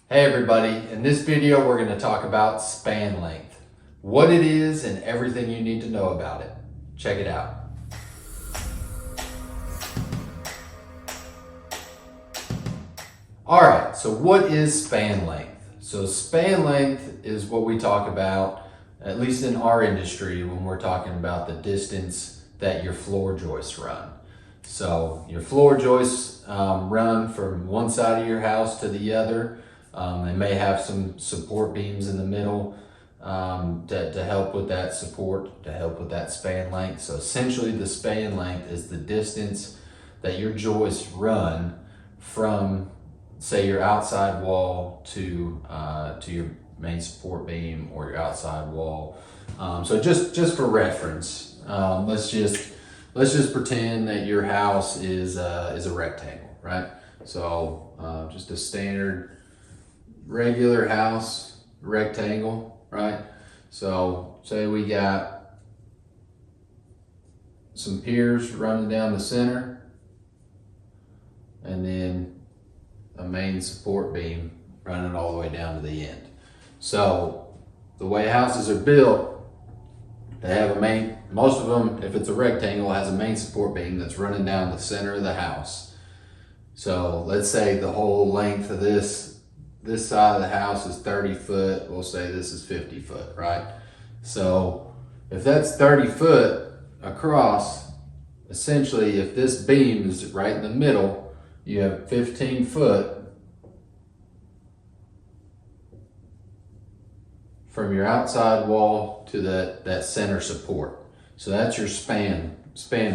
Hey everybody, in this video we're going to talk about span length, what it is and everything you need to know about it. Check it out. Alright, so what is span length? So span length is what we talk about, at least in our industry, when we're talking about the distance that your floor joists run. So your floor joists run from one side of your house to the other. They may have some support beams in the middle to help with that support, to help with that span length. So essentially the span length is the distance that your joists run from, say, your outside wall to your main support beam or your outside wall. So just for reference, let's just pretend that your house is a rectangle, right? So just a standard regular house, rectangle, right? So say we got some piers running down the center and then a main support beam running all the way down to the end. So the way houses are built, they have most of them, if it's a rectangle, has a main support beam that's running down the center of the house. So let's say the whole length of this side of the house is 30 foot, we'll say this is 50 foot, right? So if that's 30 foot across, essentially if this beam is right in the middle, you have 15 foot from your outside wall to that center support. So that's your span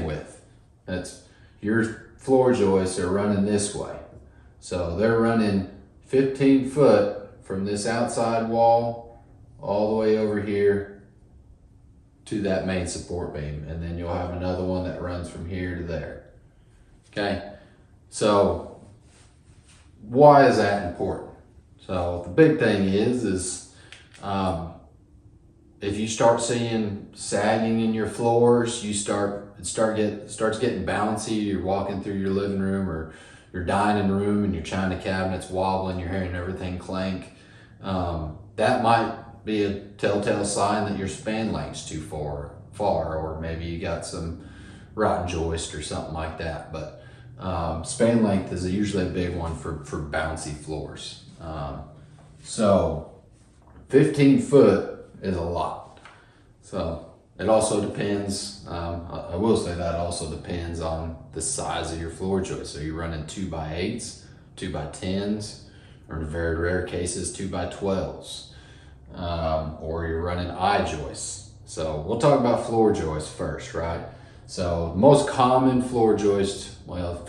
width. That's your floor joists are running this way. So they're running 15 foot from this outside wall all the way over here to that main support beam. And then you'll have another one that runs from here to there. Okay, so why is that important? So the big thing is if you start seeing sagging in your floors, it starts getting bouncy. You're walking through your living room or your dining room and your china cabinets wobbling, you're hearing everything clank. That might be a telltale sign that your span length's too far, or maybe you got some rotten joist or something like that. But span length is usually a big one for bouncy floors. So 15 foot is a lot. So it also depends, I will say that also depends on the size of your floor joist. So you're running 2x8s, 2x10s, or in very rare cases, 2x12s, or you're running I-joists. So we'll talk about floor joists first, right? So the most common floor joist, most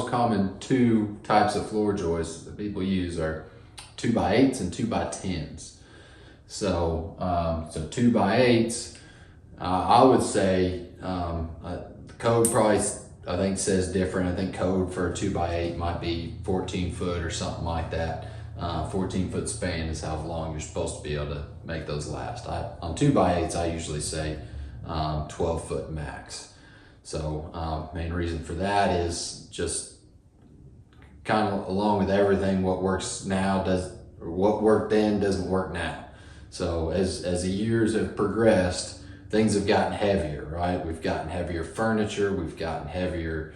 common two types of floor joists that people use are 2x8s and 2x10s. So 2x8s, I would say the code price I think says different. I think code for a 2x8 might be 14 foot or something like that. 14 foot span is how long you're supposed to be able to make those last. On 2x8s, I usually say 12 foot max. So main reason for that is just kind of along with everything, what works now what worked then doesn't work now. So as the years have progressed, things have gotten heavier, right? We've gotten heavier furniture, we've gotten heavier,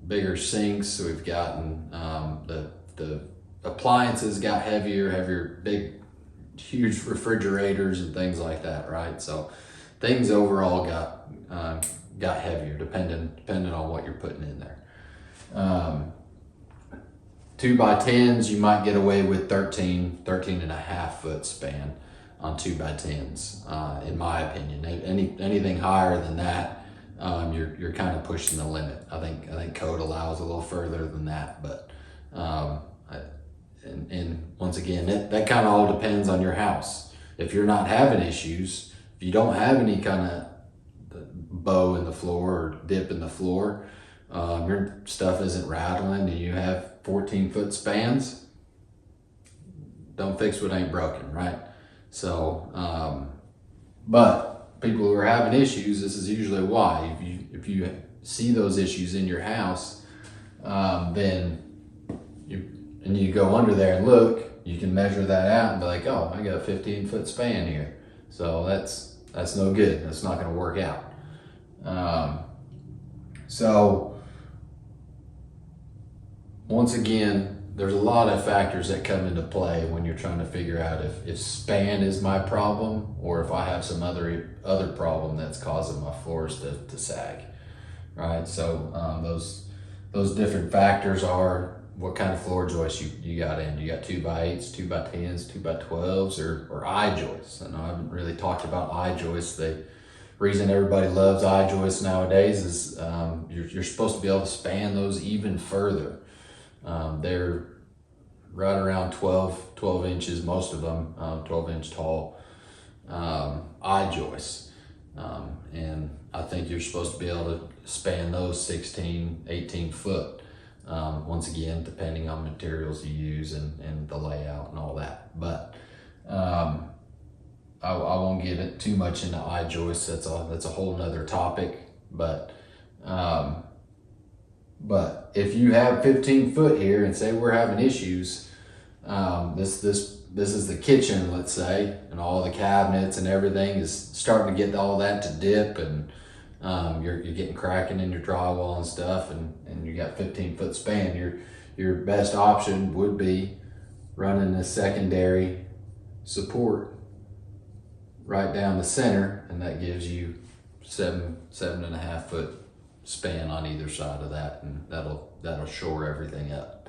bigger sinks, we've gotten, the appliances got heavier, big, huge refrigerators and things like that, right? So things overall got heavier depending on what you're putting in there. 2x10s, you might get away with 13 and a half foot span on 2x10s, in my opinion. Anything higher than that, you're kind of pushing the limit. I think code allows a little further than that, but and once again, that kind of all depends on your house. If you're not having issues, if you don't have any kind of bow in the floor or dip in the floor, your stuff isn't rattling and you have 14 foot spans, don't fix what ain't broken, right? So, but people who are having issues, this is usually why. If you see those issues in your house, then and you go under there and look, you can measure that out and be like, oh, I got a 15-foot span here. So that's no good. That's not going to work out. So once again, there's a lot of factors that come into play when you're trying to figure out if span is my problem or if I have some other problem that's causing my floors to sag, right? So those different factors are what kind of floor joists you got in. You got 2x8s, 2x10s, 2x12s, or I joists. And I haven't really talked about I joists. The reason everybody loves I joists nowadays is you're supposed to be able to span those even further. They're right around 12 inches, most of them, 12-inch tall I joists. And I think you're supposed to be able to span those 16, 18 foot. Once again, depending on materials you use and the layout and all that. But I won't get it too much into I joists. That's a whole nother topic. But if you have 15 foot here and say we're having issues, this is the kitchen, let's say, and all the cabinets and everything is starting to get all that to dip, and you're getting cracking in your drywall and stuff, and you got 15-foot span. Your best option would be running a secondary support right down the center, and that gives you 7.5 foot span on either side of that, and that'll shore everything up.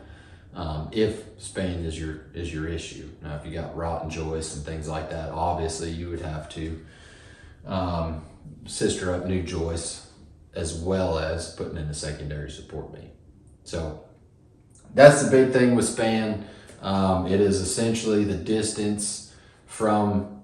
If span is your issue. Now, if you got rotten joists and things like that, obviously you would have to sister up new joists as well as putting in a secondary support beam. So that's the big thing with span. It is essentially the distance from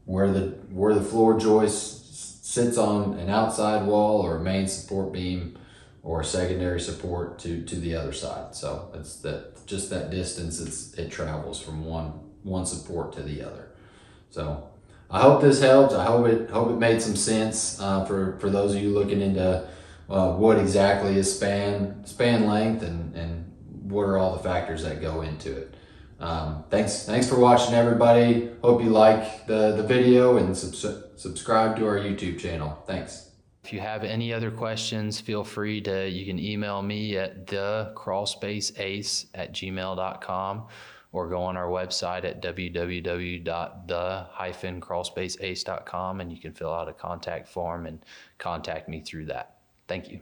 where the floor joist sits on an outside wall or a main support beam or a secondary support to the other side. So it's just that distance it travels from one support to the other. So I hope this helped. I hope it made some sense for those of you looking into what exactly is span length and what are all the factors that go into it. Thanks for watching, everybody. Hope you like the video and subscribe to our YouTube channel. Thanks. If you have any other questions, feel free you can email me at thecrawlspaceace@gmail.com or go on our website at www.the-crawlspaceace.com, and you can fill out a contact form and contact me through that. Thank you.